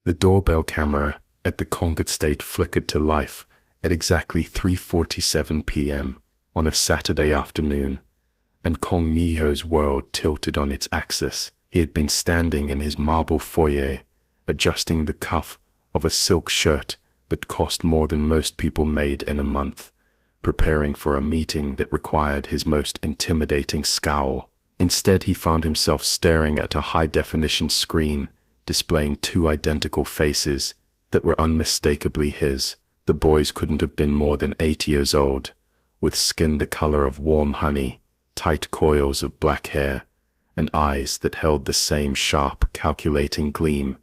The doorbell camera at the Concord State flickered to life at exactly 3:47 p.m. on a Saturday afternoon, and Kong Miho's world tilted on its axis. He had been standing in his marble foyer, adjusting the cuff of a silk shirt that cost more than most people made in a month, preparing for a meeting that required his most intimidating scowl. Instead, he found himself staring at a high-definition screen displaying two identical faces that were unmistakably his. The boys couldn't have been more than 8 years old, with skin the color of warm honey, tight coils of black hair, and eyes that held the same sharp, calculating gleam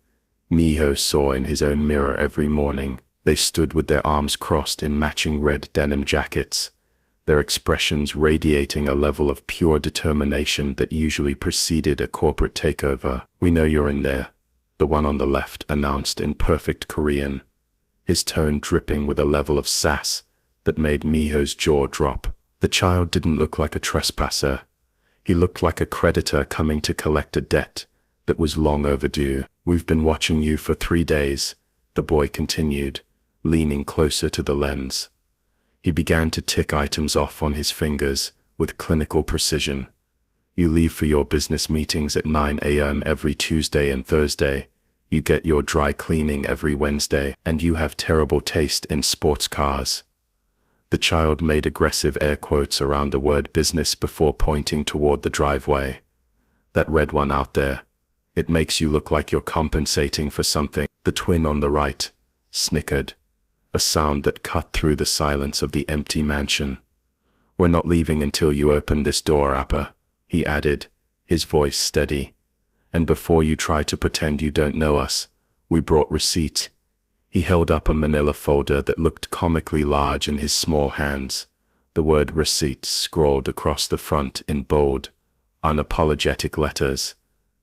Miho saw in his own mirror every morning. They stood with their arms crossed in matching red denim jackets, their expressions radiating a level of pure determination that usually preceded a corporate takeover. "We know you're in there," the one on the left announced in perfect Korean, his tone dripping with a level of sass that made Miho's jaw drop. The child didn't look like a trespasser. He looked like a creditor coming to collect a debt that was long overdue. "We've been watching you for 3 days, the boy continued, leaning closer to the lens. He began to tick items off on his fingers with clinical precision. "You leave for your business meetings at 9 a.m. every Tuesday and Thursday. You get your dry cleaning every Wednesday, and you have terrible taste in sports cars." The child made aggressive air quotes around the word business before pointing toward the driveway. "That red one out there. It makes you look like you're compensating for something." The twin on the right snickered, a sound that cut through the silence of the empty mansion. "We're not leaving until you open this door, Appa," he added, his voice steady. "And before you try to pretend you don't know us, we brought receipts." He held up a manila folder that looked comically large in his small hands, the word receipts scrawled across the front in bold, unapologetic letters.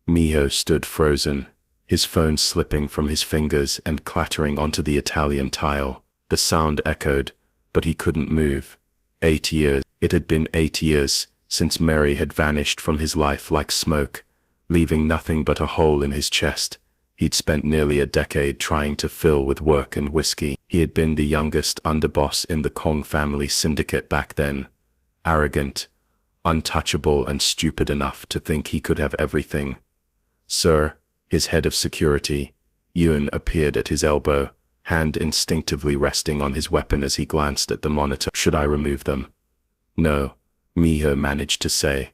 Miho stood frozen, his phone slipping from his fingers and clattering onto the Italian tile. The sound echoed, but he couldn't move. 8 years. It had been 8 years since Mary had vanished from his life like smoke, leaving nothing but a hole in his chest he'd spent nearly a decade trying to fill with work and whiskey. He had been the youngest underboss in the Kong family syndicate back then, arrogant, untouchable, and stupid enough to think he could have everything. "Sir," his head of security, Yun, appeared at his elbow, hand instinctively resting on his weapon as he glanced at the monitor. "Should I remove them?" "No," Miho managed to say,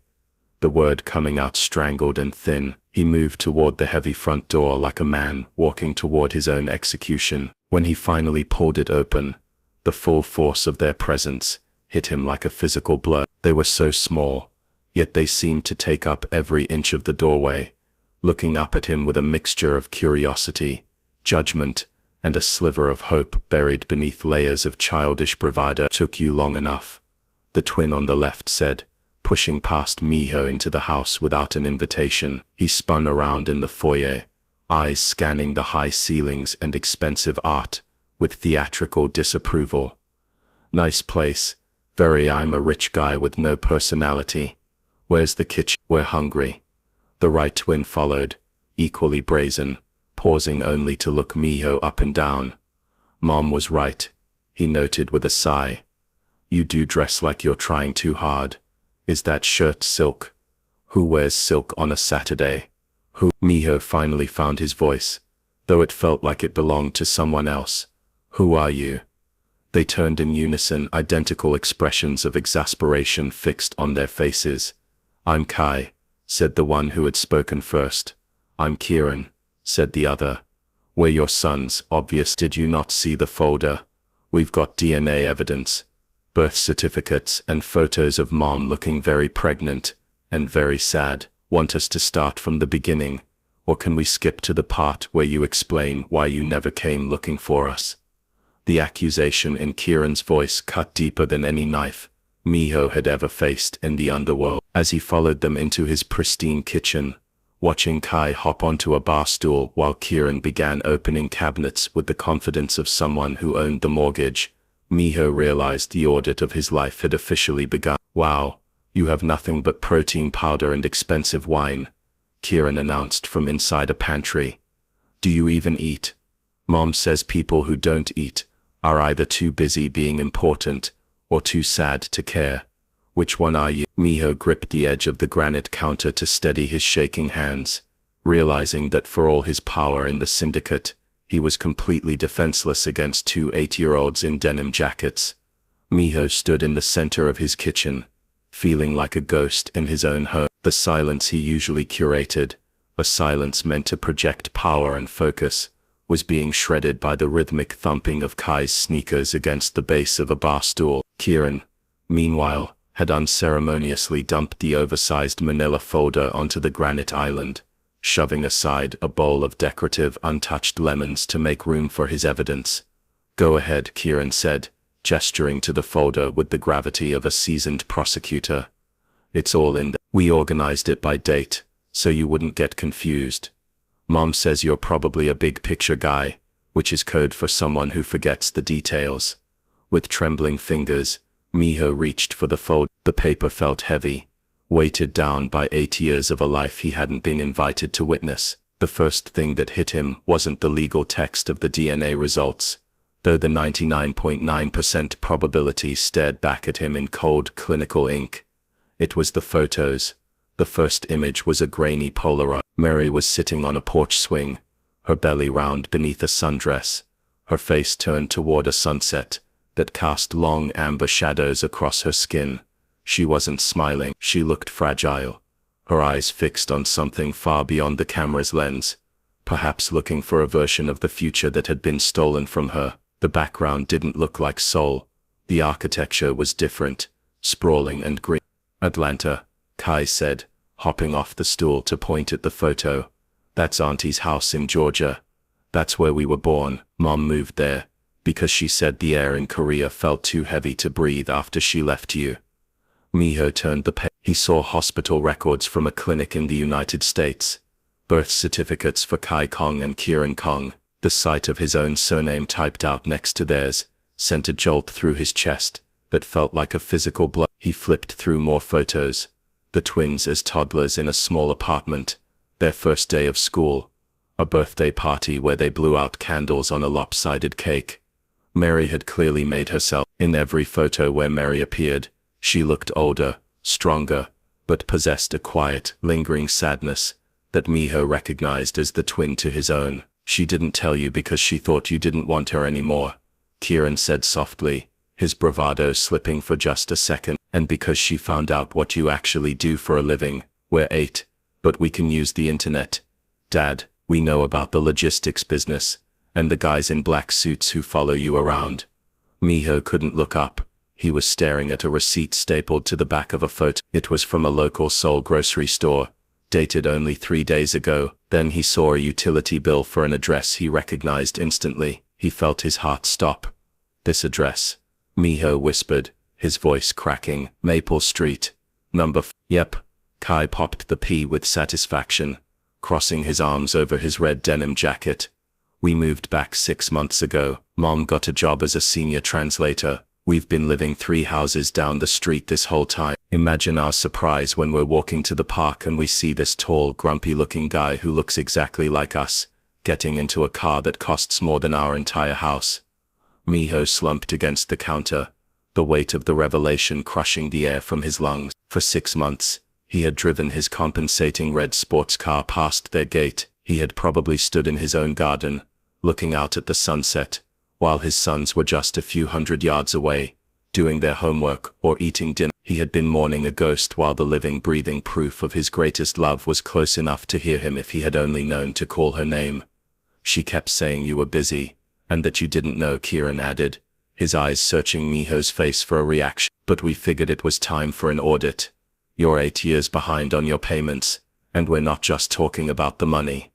the word coming out strangled and thin. He moved toward the heavy front door like a man walking toward his own execution. When he finally pulled it open, the full force of their presence hit him like a physical blow. They were so small, yet they seemed to take up every inch of the doorway, looking up at him with a mixture of curiosity, judgment, and a sliver of hope buried beneath layers of childish bravado. "Took you long enough," the twin on the left said, pushing past Miho into the house without an invitation. He spun around in the foyer, eyes scanning the high ceilings and expensive art with theatrical disapproval. "Nice place. Very. I'm a rich guy with no personality. Where's the kitchen? We're hungry." The right twin followed, equally brazen, pausing only to look Miho up and down. "Mom was right," he noted with a sigh. "You do dress like you're trying too hard. Is that shirt silk? Who wears silk on a Saturday? Who?" Miho finally found his voice, though it felt like it belonged to someone else. "Who are you?" They turned in unison, identical expressions of exasperation fixed on their faces. "I'm Kai," said the one who had spoken first. "I'm Kieran," said the other. "We're your sons, obvious. Did you not see the folder? We've got DNA evidence, birth certificates, and photos of Mom looking very pregnant and very sad. Want us to start from the beginning, or can we skip to the part where you explain why you never came looking for us?" The accusation in Kieran's voice cut deeper than any knife Miho had ever faced in the underworld. As he followed them into his pristine kitchen, watching Kai hop onto a bar stool while Kieran began opening cabinets with the confidence of someone who owned the mortgage, Miho realized the audit of his life had officially begun. "Wow, you have nothing but protein powder and expensive wine," Kieran announced from inside a pantry. Do you even eat? Mom says people who don't eat are either too busy being important or too sad to care. Which one are you? Miho gripped the edge of the granite counter to steady his shaking hands, realizing that for all his power in the syndicate, he was completely defenseless against two 8-year-olds in denim jackets. Miho stood in the center of his kitchen, feeling like a ghost in his own home. The silence he usually curated, a silence meant to project power and focus, was being shredded by the rhythmic thumping of Kai's sneakers against the base of a bar stool. Kieran, meanwhile, had unceremoniously dumped the oversized manila folder onto the granite island, shoving aside a bowl of decorative untouched lemons to make room for his evidence. Go ahead, Kieran said, gesturing to the folder with the gravity of a seasoned prosecutor. It's all in there. We organized it by date, so you wouldn't get confused. Mom says you're probably a big picture guy, which is code for someone who forgets the details. With trembling fingers, Miho reached for the folder. The paper felt heavy, weighted down by 8 years of a life he hadn't been invited to witness. The first thing that hit him wasn't the legal text of the DNA results, though the 99.9% probability stared back at him in cold clinical ink. It was the photos. The first image was a grainy Polaroid. Mary was sitting on a porch swing, her belly round beneath a sundress, her face turned toward a sunset that cast long amber shadows across her skin. She wasn't smiling. She looked fragile, her eyes fixed on something far beyond the camera's lens, perhaps looking for a version of the future that had been stolen from her. The background didn't look like Seoul. The architecture was different, sprawling and green. Atlanta, Kai said, hopping off the stool to point at the photo. That's Auntie's house in Georgia. That's where we were born. Mom moved there, because she said the air in Korea felt too heavy to breathe after she left you. Miho turned the page. He saw hospital records from a clinic in the United States, birth certificates for Kai Kong and Kieran Kong. The sight of his own surname typed out next to theirs sent a jolt through his chest that felt like a physical blow. He flipped through more photos. The twins as toddlers in a small apartment, their first day of school, a birthday party where they blew out candles on a lopsided cake. Mary had clearly made herself. In every photo where Mary appeared, she looked older, stronger, but possessed a quiet, lingering sadness that Miho recognized as the twin to his own. She didn't tell you because she thought you didn't want her anymore, Kieran said softly, his bravado slipping for just a second. And because she found out what you actually do for a living. We're 8, but we can use the internet. Dad, we know about the logistics business, and the guys in black suits who follow you around. Miho couldn't look up. He was staring at a receipt stapled to the back of a photo. It was from a local Seoul grocery store, dated only 3 days ago. Then he saw a utility bill for an address he recognized instantly. He felt his heart stop. This address, Miho whispered, his voice cracking. Maple Street, number Yep. Kai popped the P with satisfaction, crossing his arms over his red denim jacket. We moved back 6 months ago. Mom got a job as a senior translator. We've been living 3 houses down the street this whole time. Imagine our surprise when we're walking to the park and we see this tall, grumpy-looking guy who looks exactly like us, getting into a car that costs more than our entire house. Miho slumped against the counter, the weight of the revelation crushing the air from his lungs. For 6 months, he had driven his compensating red sports car past their gate. He had probably stood in his own garden, looking out at the sunset, while his sons were just a few hundred yards away, doing their homework or eating dinner. He had been mourning a ghost while the living, breathing proof of his greatest love was close enough to hear him if he had only known to call her name. She kept saying you were busy, and that you didn't know, Kieran added, his eyes searching Miho's face for a reaction. But we figured it was time for an audit. You're 8 years behind on your payments, and we're not just talking about the money.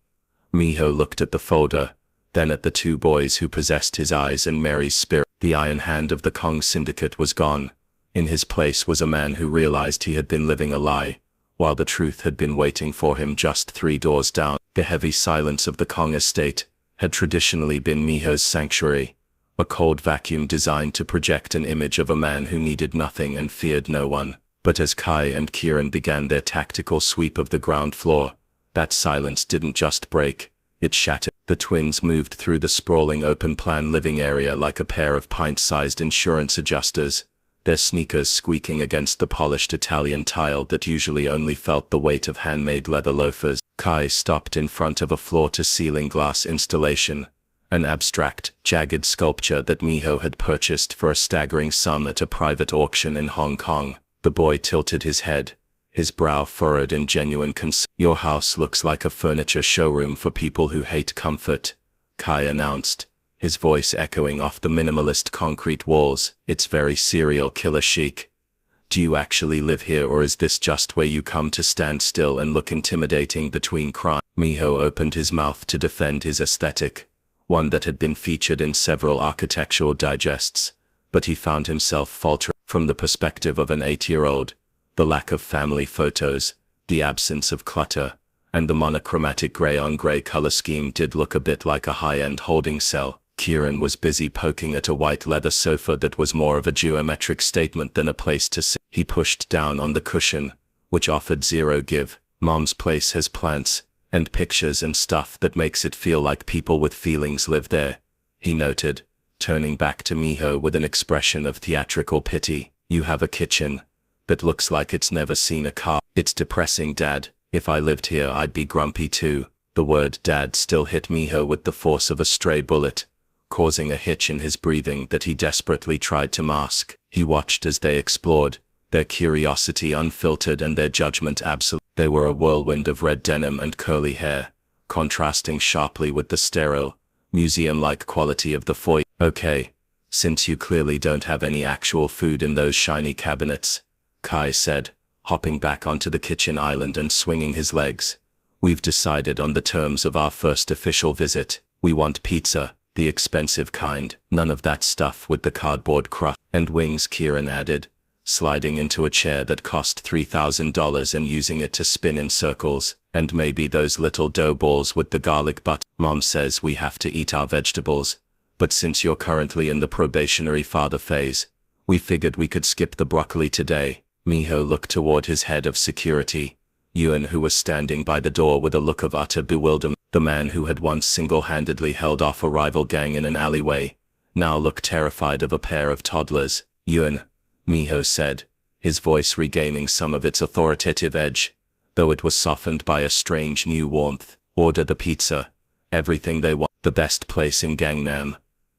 Miho looked at the folder, then at the 2 boys who possessed his eyes and Mary's spirit. The iron hand of the Kong syndicate was gone. In his place was a man who realized he had been living a lie, while the truth had been waiting for him just 3 doors down. The heavy silence of the Kong estate had traditionally been Miho's sanctuary, a cold vacuum designed to project an image of a man who needed nothing and feared no one. But as Kai and Kieran began their tactical sweep of the ground floor, that silence didn't just break, It shattered. The twins moved through the sprawling open-plan living area like a pair of pint-sized insurance adjusters, their sneakers squeaking against the polished Italian tile that usually only felt the weight of handmade leather loafers. Kai stopped in front of a floor-to-ceiling glass installation, an abstract, jagged sculpture that Miho had purchased for a staggering sum at a private auction in Hong Kong. The boy tilted his head, his brow furrowed in genuine concern. "Your house looks like a furniture showroom for people who hate comfort," Kai announced, his voice echoing off the minimalist concrete walls. "It's very serial killer chic. Do you actually live here, or is this just where you come to stand still and look intimidating between crime?" Miho opened his mouth to defend his aesthetic, one that had been featured in several architectural digests, but he found himself faltering. From the perspective of an 8-year-old, the lack of family photos, the absence of clutter, and the monochromatic gray-on-gray color scheme did look a bit like a high-end holding cell. Kieran was busy poking at a white leather sofa that was more of a geometric statement than a place to sit. He pushed down on the cushion, which offered zero give. "Mom's place has plants, and pictures and stuff that makes it feel like people with feelings live there," he noted, turning back to Miho with an expression of theatrical pity. "You have a kitchen that looks like it's never seen a car." "It's depressing, Dad. If I lived here, I'd be grumpy too." The word "dad" still hit Miho with the force of a stray bullet, causing a hitch in his breathing that he desperately tried to mask. He watched as they explored, their curiosity unfiltered and their judgment absolute. They were a whirlwind of red denim and curly hair, contrasting sharply with the sterile, museum-like quality of the foyer. "Okay, since you clearly don't have any actual food in those shiny cabinets," Kai said, hopping back onto the kitchen island and swinging his legs. "We've decided on the terms of our first official visit. We want pizza, the expensive kind. None of that stuff with the cardboard crust and wings," Kieran added, sliding into a chair that cost $3,000 and using it to spin in circles. "And maybe those little dough balls with the garlic butter. Mom says we have to eat our vegetables, but since you're currently in the probationary father phase, we figured we could skip the broccoli today." Miho looked toward his head of security, Yuan, who was standing by the door with a look of utter bewilderment. The man who had once single-handedly held off a rival gang in an alleyway now looked terrified of a pair of toddlers. "Yuan," Miho said, his voice regaining some of its authoritative edge, though it was softened by a strange new warmth. "Order the pizza. Everything they want. The best place in Gangnam."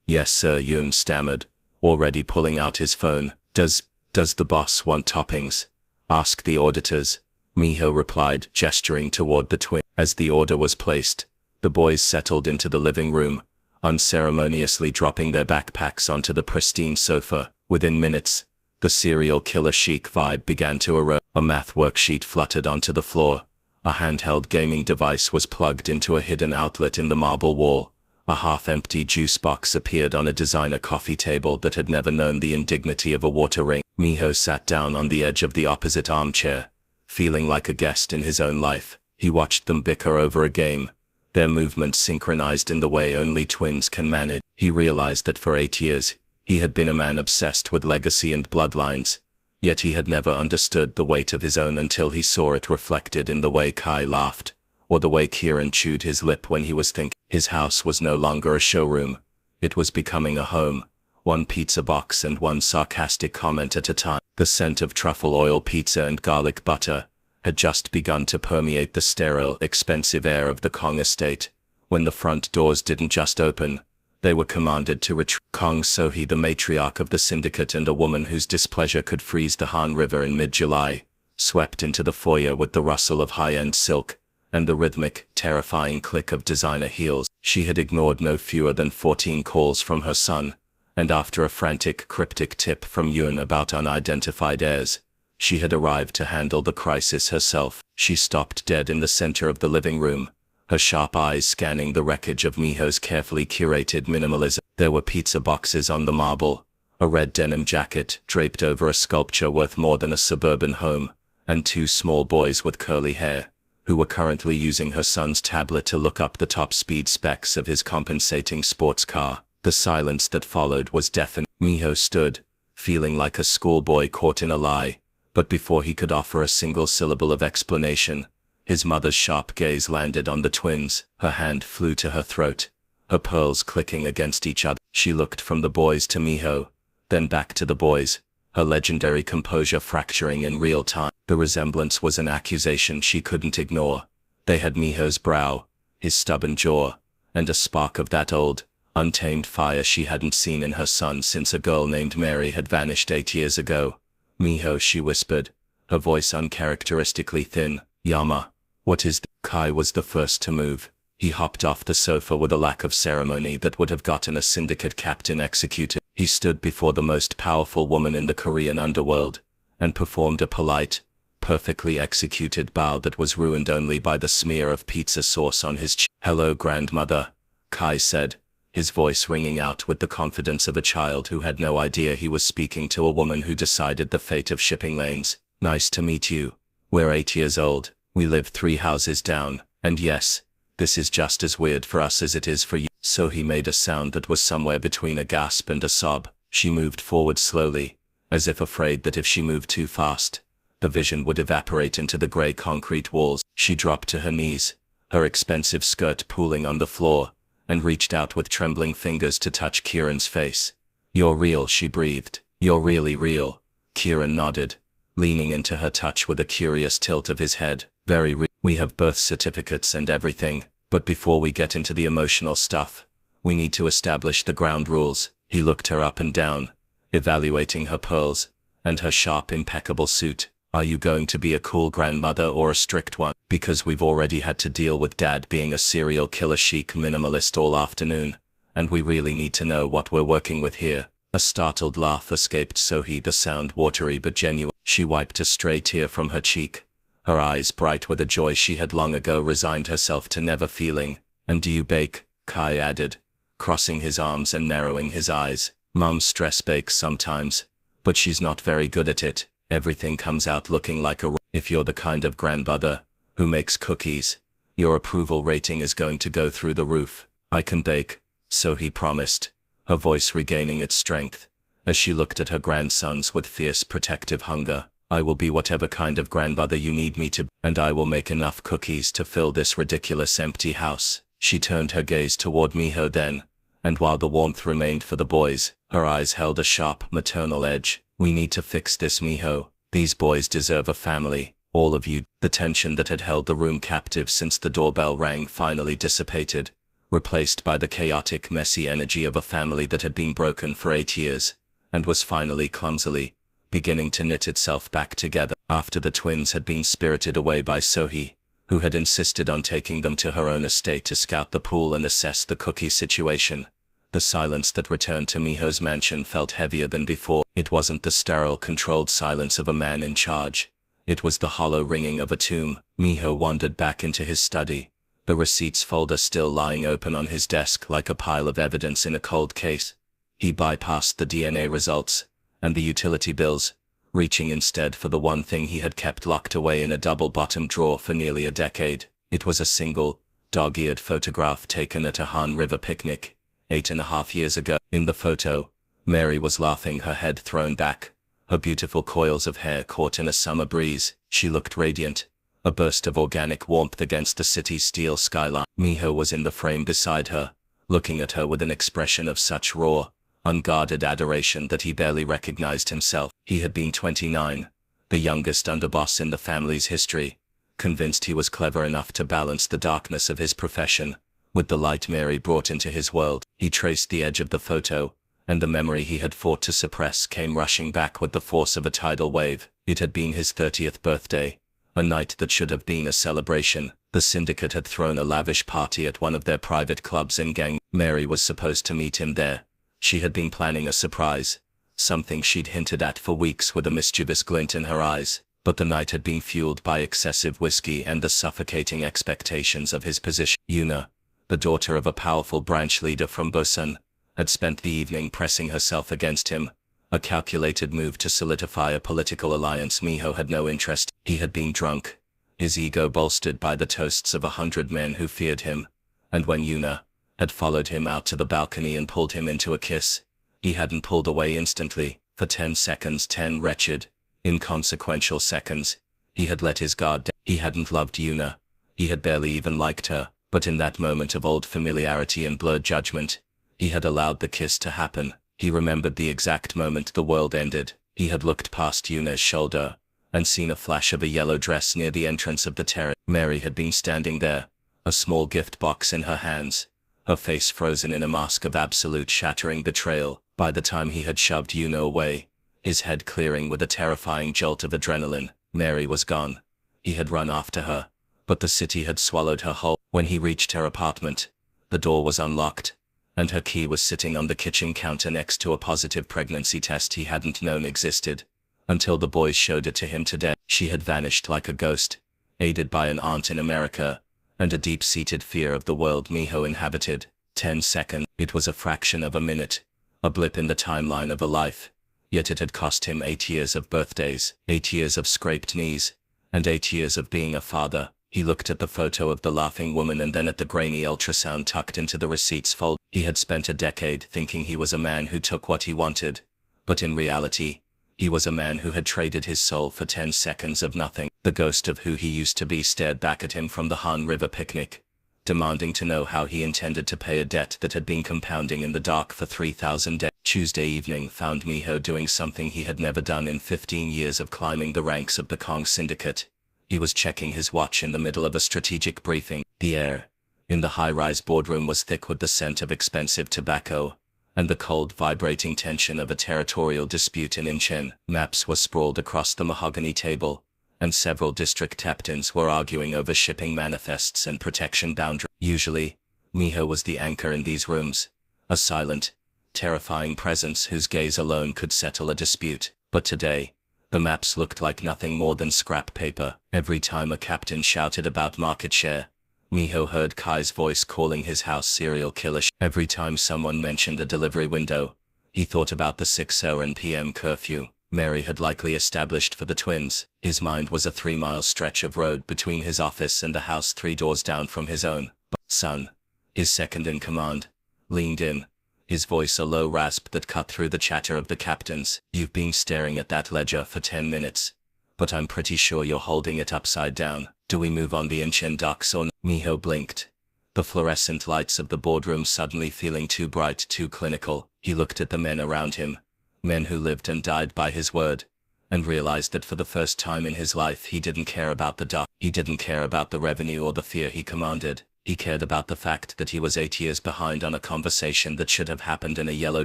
"Yes, sir," Yuan stammered, already pulling out his phone. Does the boss want toppings?" "Ask the auditors," Miho replied, gesturing toward the twin. As the order was placed, the boys settled into the living room, unceremoniously dropping their backpacks onto the pristine sofa. Within minutes, the serial killer chic vibe began to erode. A math worksheet fluttered onto the floor. A handheld gaming device was plugged into a hidden outlet in the marble wall. A half-empty juice box appeared on a designer coffee table that had never known the indignity of a water ring. Miho sat down on the edge of the opposite armchair, feeling like a guest in his own life. He watched them bicker over a game, their movements synchronized in the way only twins can manage. He realized that for 8 years, he had been a man obsessed with legacy and bloodlines, yet he had never understood the weight of his own until he saw it reflected in the way Kai laughed, or the way Kieran chewed his lip when he was thinking. His house was no longer a showroom. It was becoming a home, one pizza box and one sarcastic comment at a time. The scent of truffle oil pizza and garlic butter had just begun to permeate the sterile, expensive air of the Kong estate. When the front doors didn't just open, they were commanded to retreat. Kong Sohee, the matriarch of the syndicate and a woman whose displeasure could freeze the Han River in mid-July, swept into the foyer with the rustle of high-end silk and the rhythmic, terrifying click of designer heels. She had ignored no fewer than 14 calls from her son, and after a frantic, cryptic tip from Yuan about unidentified heirs, she had arrived to handle the crisis herself. She stopped dead in the center of the living room, her sharp eyes scanning the wreckage of Miho's carefully curated minimalism. There were pizza boxes on the marble, a red denim jacket draped over a sculpture worth more than a suburban home, and 2 small boys with curly hair, who were currently using her son's tablet to look up the top speed specs of his compensating sports car. The silence that followed was deafening. Miho stood, feeling like a schoolboy caught in a lie, but before he could offer a single syllable of explanation, His mother's sharp gaze landed on the twins. Her hand flew to her throat, her pearls clicking against each other. She looked from the boys to Miho, then back to the boys, her legendary composure fracturing in real time. The resemblance was an accusation she couldn't ignore. They had Miho's brow, his stubborn jaw, and a spark of that old, untamed fire she hadn't seen in her son since a girl named Mary had vanished 8 years ago. "Miho," she whispered, her voice uncharacteristically thin. "Yama, what is Kai was the first to move. He hopped off the sofa with a lack of ceremony that would have gotten a syndicate captain executed. He stood before the most powerful woman in the Korean underworld, and performed a polite, perfectly executed bow that was ruined only by the smear of pizza sauce on his chin. "Hello, grandmother," Kai said, his voice ringing out with the confidence of a child who had no idea he was speaking to a woman who decided the fate of shipping lanes. "Nice to meet you. We're 8 years old. We live 3 houses down, and yes, this is just as weird for us as it is for you." So he made a sound that was somewhere between a gasp and a sob. She moved forward slowly, as if afraid that if she moved too fast, the vision would evaporate into the gray concrete walls. She dropped to her knees, her expensive skirt pooling on the floor, and reached out with trembling fingers to touch Kieran's face. "You're real," she breathed. "You're really real." Kieran nodded, leaning into her touch with a curious tilt of his head. "Very real. We have birth certificates and everything, but before we get into the emotional stuff, we need to establish the ground rules." He looked her up and down, evaluating her pearls, and her sharp, impeccable suit. "Are you going to be a cool grandmother or a strict one? Because we've already had to deal with Dad being a serial killer chic minimalist all afternoon, and we really need to know what we're working with here." A startled laugh escaped Sohee, the sound watery but genuine. She wiped a stray tear from her cheek, her eyes bright with a joy she had long ago resigned herself to never feeling. "And do you bake?" Kai added, crossing his arms and narrowing his eyes. "Mum stress bakes sometimes, but she's not very good at it. Everything comes out looking like a If you're the kind of grandmother who makes cookies, your approval rating is going to go through the roof." "I can bake," Sohee promised, her voice regaining its strength, as she looked at her grandsons with fierce protective hunger. "I will be whatever kind of grandmother you need me to, and I will make enough cookies to fill this ridiculous empty house." She turned her gaze toward Miho then, and while the warmth remained for the boys, her eyes held a sharp, maternal edge. "We need to fix this, Miho. These boys deserve a family, all of you." The tension that had held the room captive since the doorbell rang finally dissipated, replaced by the chaotic, messy energy of a family that had been broken for 8 years, and was finally clumsily beginning to knit itself back together. After the twins had been spirited away by Sohee, who had insisted on taking them to her own estate to scout the pool and assess the cookie situation, the silence that returned to Miho's mansion felt heavier than before. It wasn't the sterile, controlled silence of a man in charge. It was the hollow ringing of a tomb. Miho wandered back into his study, the receipts folder still lying open on his desk like a pile of evidence in a cold case. He bypassed the DNA results and the utility bills, reaching instead for the one thing he had kept locked away in a double-bottomed drawer for nearly a decade. It was a single, dog-eared photograph taken at a Han River picnic 8.5 years ago. In the photo, Mary was laughing, her head thrown back, her beautiful coils of hair caught in a summer breeze. She looked radiant, a burst of organic warmth against the city's steel skyline. Miho was in the frame beside her, looking at her with an expression of such raw, unguarded adoration that he barely recognized himself. He had been 29, the youngest underboss in the family's history, convinced he was clever enough to balance the darkness of his profession with the light Mary brought into his world. He traced the edge of the photo, and the memory he had fought to suppress came rushing back with the force of a tidal wave. It had been his 30th birthday, a night that should have been a celebration. The syndicate had thrown a lavish party at one of their private clubs in Gang. Mary was supposed to meet him there. She had been planning a surprise, something she'd hinted at for weeks with a mischievous glint in her eyes, but the night had been fueled by excessive whiskey and the suffocating expectations of his position. Yuna, the daughter of a powerful branch leader from Busan, had spent the evening pressing herself against him, a calculated move to solidify a political alliance Miho had no interest. He had been drunk, his ego bolstered by the toasts of 100 men who feared him, and when Yuna had followed him out to the balcony and pulled him into a kiss, he hadn't pulled away instantly. For 10 seconds, 10 wretched, inconsequential seconds, He had let his guard down. He hadn't loved Yuna. He had barely even liked her, but in that moment of old familiarity and blurred judgment, he had allowed the kiss to happen. He remembered the exact moment the world ended. He had looked past Yuna's shoulder and seen a flash of a yellow dress near the entrance of the terrace. Mary had been standing there, a small gift box in her hands, her face frozen in a mask of absolute shattering betrayal. By the time he had shoved Yuna away, his head clearing with a terrifying jolt of adrenaline, Mary was gone. He had run after her, but the city had swallowed her whole. When he reached her apartment, the door was unlocked, and her key was sitting on the kitchen counter next to a positive pregnancy test he hadn't known existed, until the boys showed it to him today. She had vanished like a ghost, aided by an aunt in America, and a deep-seated fear of the world Miho inhabited. 10 seconds. It was a fraction of a minute, a blip in the timeline of a life, yet it had cost him 8 years of birthdays, 8 years of scraped knees, and 8 years of being a father. He looked at the photo of the laughing woman and then at the grainy ultrasound tucked into the receipts fold. He had spent a decade thinking he was a man who took what he wanted, but in reality, he was a man who had traded his soul for 10 seconds of nothing. The ghost of who he used to be stared back at him from the Han River picnic, demanding to know how he intended to pay a debt that had been compounding in the dark for 3,000 days. Tuesday evening found Miho doing something he had never done in 15 years of climbing the ranks of the Kong Syndicate. He was checking his watch in the middle of a strategic briefing. The air in the high-rise boardroom was thick with the scent of expensive tobacco and the cold, vibrating tension of a territorial dispute in Incheon. Maps were sprawled across the mahogany table, and several district captains were arguing over shipping manifests and protection boundaries. Usually, Miho was the anchor in these rooms, a silent, terrifying presence whose gaze alone could settle a dispute. But today, the maps looked like nothing more than scrap paper. Every time a captain shouted about market share, Miho heard Kai's voice calling his house serial killer. Every time someone mentioned a delivery window, he thought about the 6:00 p.m. curfew Mary had likely established for the twins. His mind was a 3-mile stretch of road between his office and the house 3 doors down from his own. But Son, his second in command, leaned in, his voice a low rasp that cut through the chatter of the captains. "You've been staring at that ledger for 10 minutes, but I'm pretty sure you're holding it upside down. Do we move on the Incheon docks or not?" Miho blinked, the fluorescent lights of the boardroom suddenly feeling too bright, too clinical. He looked at the men around him, men who lived and died by his word, and realized that for the first time in his life he didn't care about the dock. He didn't care about the revenue or the fear he commanded. He cared about the fact that he was 8 years behind on a conversation that should have happened in a yellow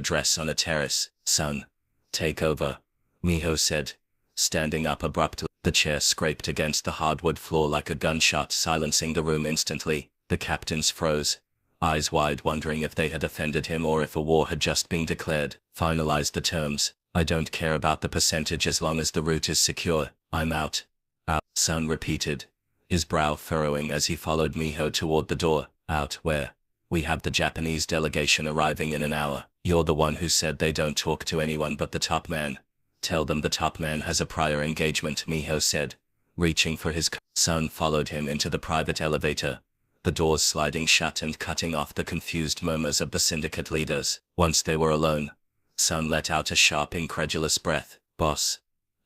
dress on a terrace. "Son, take over," Miho said, standing up abruptly. The chair scraped against the hardwood floor like a gunshot, silencing the room instantly. The captains froze, eyes wide, wondering if they had offended him or if a war had just been declared. "Finalize the terms. I don't care about the percentage as long as the route is secure. I'm out." "Out," Son repeated, his brow furrowing as he followed Miho toward the door. "Out where? We have the Japanese delegation arriving in an hour. You're the one who said they don't talk to anyone but the top man. Tell them the top man has a prior engagement," Miho said, reaching for his Son followed him into the private elevator, the doors sliding shut and cutting off the confused murmurs of the syndicate leaders. Once they were alone, Son let out a sharp, incredulous breath. "Boss,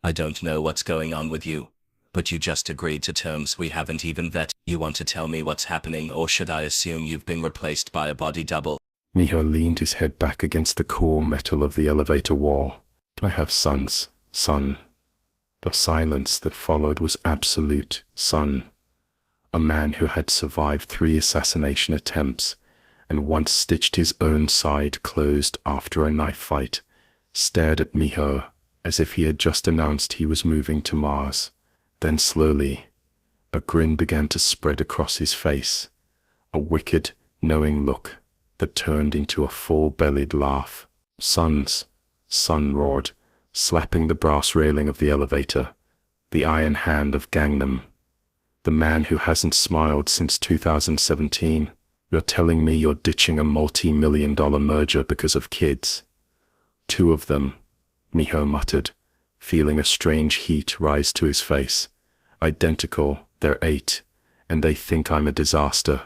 I don't know what's going on with you, but you just agreed to terms we haven't even vetted. You want to tell me what's happening, or should I assume you've been replaced by a body double?" Miho leaned his head back against the cool metal of the elevator wall. "I have sons, Son." The silence that followed was absolute. Son, a man who had survived 3 assassination attempts and once stitched his own side closed after a knife fight, stared at Miho as if he had just announced he was moving to Mars. Then slowly, a grin began to spread across his face, a wicked, knowing look that turned into a full-bellied laugh. "Sons," Son roared, slapping the brass railing of the elevator, the iron hand of Gangnam. "The man who hasn't smiled since 2017. You're telling me you're ditching a multi-million-dollar merger because of kids?" "2 of them," Miho muttered, feeling a strange heat rise to his face. "Identical, they're 8, and they think I'm a disaster."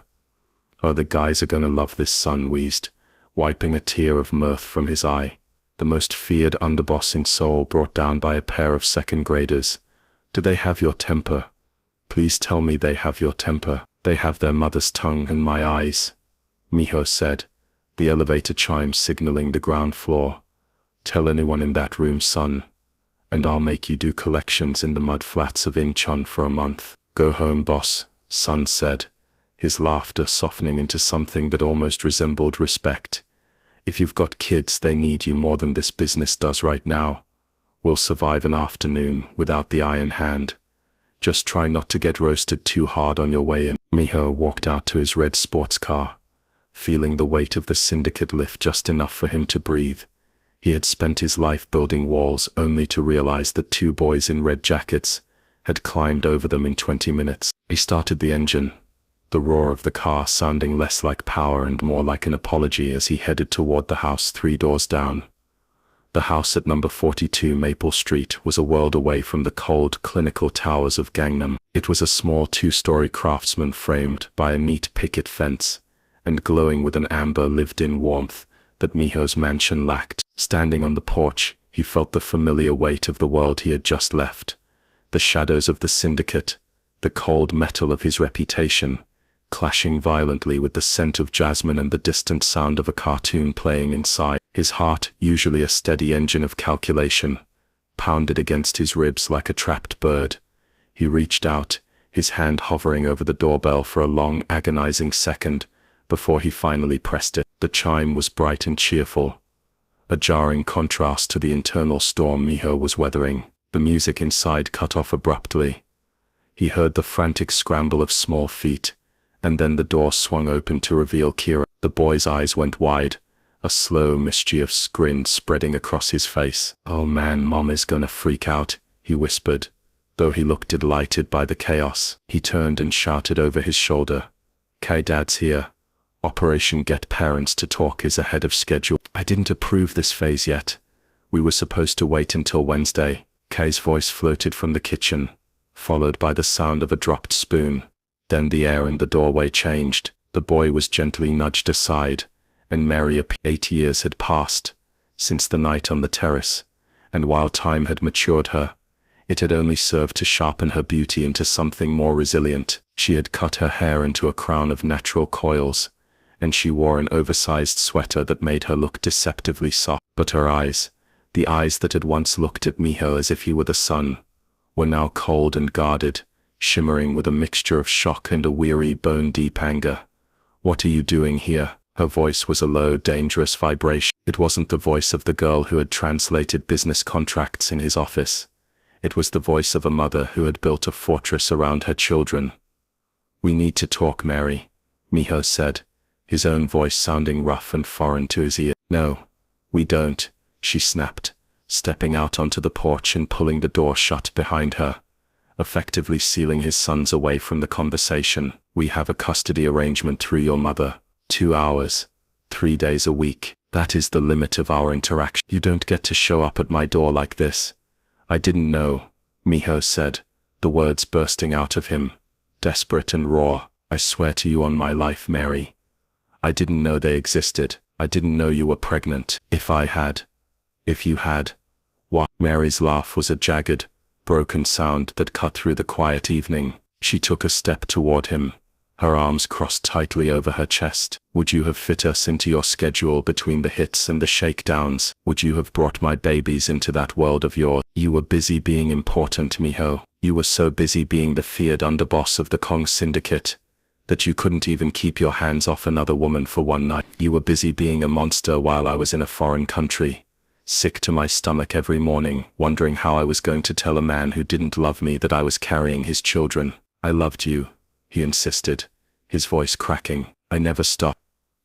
"Oh, the guys are gonna love this," Son wheezed, wiping a tear of mirth from his eye. The most feared underboss in Seoul brought down by a pair of second graders, Do they have your temper? Please tell me they have your temper. They have their mother's tongue and my eyes, Miho said, the elevator chimes signaling the ground floor. Tell anyone in that room, son, and I'll make you do collections in the mud flats of Incheon for a month. Go home, boss, son said, his laughter softening into something that almost resembled respect. If you've got kids, they need you more than this business does right now. We'll survive an afternoon without the iron hand. Just try not to get roasted too hard on your way in. Miho walked out to his red sports car, feeling the weight of the syndicate lift just enough for him to breathe. He had spent his life building walls only to realize that two boys in red jackets had climbed over them in 20 minutes. He started the engine, the roar of the car sounding less like power and more like an apology as he headed toward the house 3 doors down. The house at number 42 Maple Street was a world away from the cold, clinical towers of Gangnam. It was a small 2-story craftsman framed by a neat picket fence and glowing with an amber lived-in warmth that Miho's mansion lacked. Standing on the porch, he felt the familiar weight of the world he had just left. The shadows of the syndicate, the cold metal of his reputation, clashing violently with the scent of jasmine and the distant sound of a cartoon playing inside. His heart, usually a steady engine of calculation, pounded against his ribs like a trapped bird. He reached out, his hand hovering over the doorbell for a long, agonizing second, before he finally pressed it. The chime was bright and cheerful, a jarring contrast to the internal storm Miho was weathering. The music inside cut off abruptly. He heard the frantic scramble of small feet, and then the door swung open to reveal Kira. The boy's eyes went wide, a slow, mischievous grin spreading across his face. "Oh man, Mom is gonna freak out," he whispered, though he looked delighted by the chaos. He turned and shouted over his shoulder, "Kay, Dad's here. Operation Get Parents to Talk is ahead of schedule." "I didn't approve this phase yet. We were supposed to wait until Wednesday." Kay's voice floated from the kitchen, followed by the sound of a dropped spoon. Then the air in the doorway changed. The boy was gently nudged aside, and Mary appeared. 8 years had passed since the night on the terrace, and while time had matured her, it had only served to sharpen her beauty into something more resilient. She had cut her hair into a crown of natural coils, and she wore an oversized sweater that made her look deceptively soft. But her eyes, the eyes that had once looked at Miho as if he were the sun, were now cold and guarded, shimmering with a mixture of shock and a weary, bone-deep anger. "What are you doing here?" Her voice was a low, dangerous vibration. It wasn't the voice of the girl who had translated business contracts in his office. It was the voice of a mother who had built a fortress around her children. "We need to talk, Mary," Miho said, his own voice sounding rough and foreign to his ear. "No, we don't," she snapped, stepping out onto the porch and pulling the door shut behind her, effectively sealing his sons away from the conversation. "We have a custody arrangement through your mother. 2 hours, 3 days a week. That is the limit of our interaction. You don't get to show up at my door like this." "I didn't know," Miho said, the words bursting out of him, desperate and raw. "I swear to you on my life, Mary. I didn't know they existed. I didn't know you were pregnant. If you had. What?" Mary's laugh was a jagged, broken sound that cut through the quiet evening. She took a step toward him, her arms crossed tightly over her chest. "Would you have fit us into your schedule between the hits and the shakedowns? Would you have brought my babies into that world of yours? You were busy being important, Miho. You were so busy being the feared underboss of the Kong Syndicate that you couldn't even keep your hands off another woman for one night. You were busy being a monster while I was in a foreign country, sick to my stomach every morning, wondering how I was going to tell a man who didn't love me that I was carrying his children. I loved you," he insisted, his voice cracking. "I never stopped."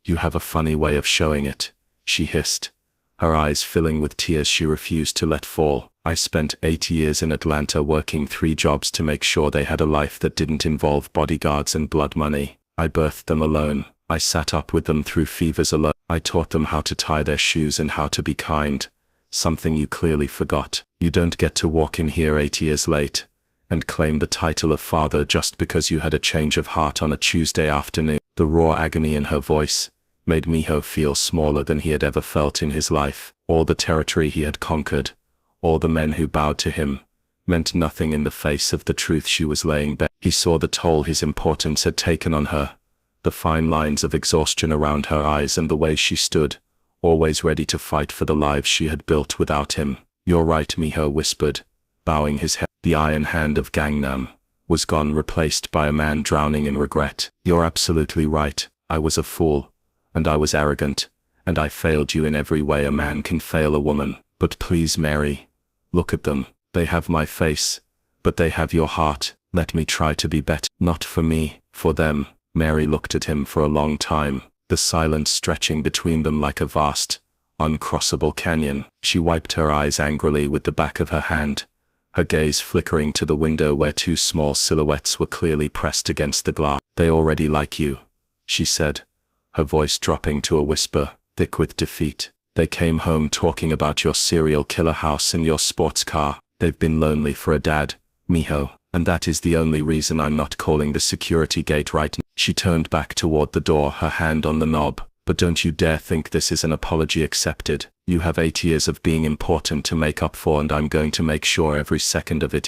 "You have a funny way of showing it," she hissed, her eyes filling with tears she refused to let fall. "I spent 8 years in Atlanta working 3 jobs to make sure they had a life that didn't involve bodyguards and blood money. I birthed them alone. I sat up with them through fevers alone. I taught them how to tie their shoes and how to be kind. Something you clearly forgot. You don't get to walk in here 8 years late and claim the title of father just because you had a change of heart on a Tuesday afternoon." The raw agony in her voice made Miho feel smaller than he had ever felt in his life. All the territory he had conquered, all the men who bowed to him, meant nothing in the face of the truth she was laying bare. He saw the toll his importance had taken on her, the fine lines of exhaustion around her eyes and the way she stood, always ready to fight for the lives she had built without him. "You're right," Miho whispered, bowing his head. The iron hand of Gangnam was gone, replaced by a man drowning in regret. "You're absolutely right. I was a fool, and I was arrogant, and I failed you in every way a man can fail a woman. But please, Mary, look at them. They have my face, but they have your heart. Let me try to be better. Not for me, for them." Mary looked at him for a long time, the silence stretching between them like a vast, uncrossable canyon. She wiped her eyes angrily with the back of her hand, her gaze flickering to the window where two small silhouettes were clearly pressed against the glass. "They already like you," she said, her voice dropping to a whisper, thick with defeat. "They came home talking about your serial killer house and your sports car. They've been lonely for a dad, Miho, and that is the only reason I'm not calling the security gate right now." She turned back toward the door, her hand on the knob. "But don't you dare think this is an apology accepted. You have 8 years of being important to make up for, and I'm going to make sure every second of it is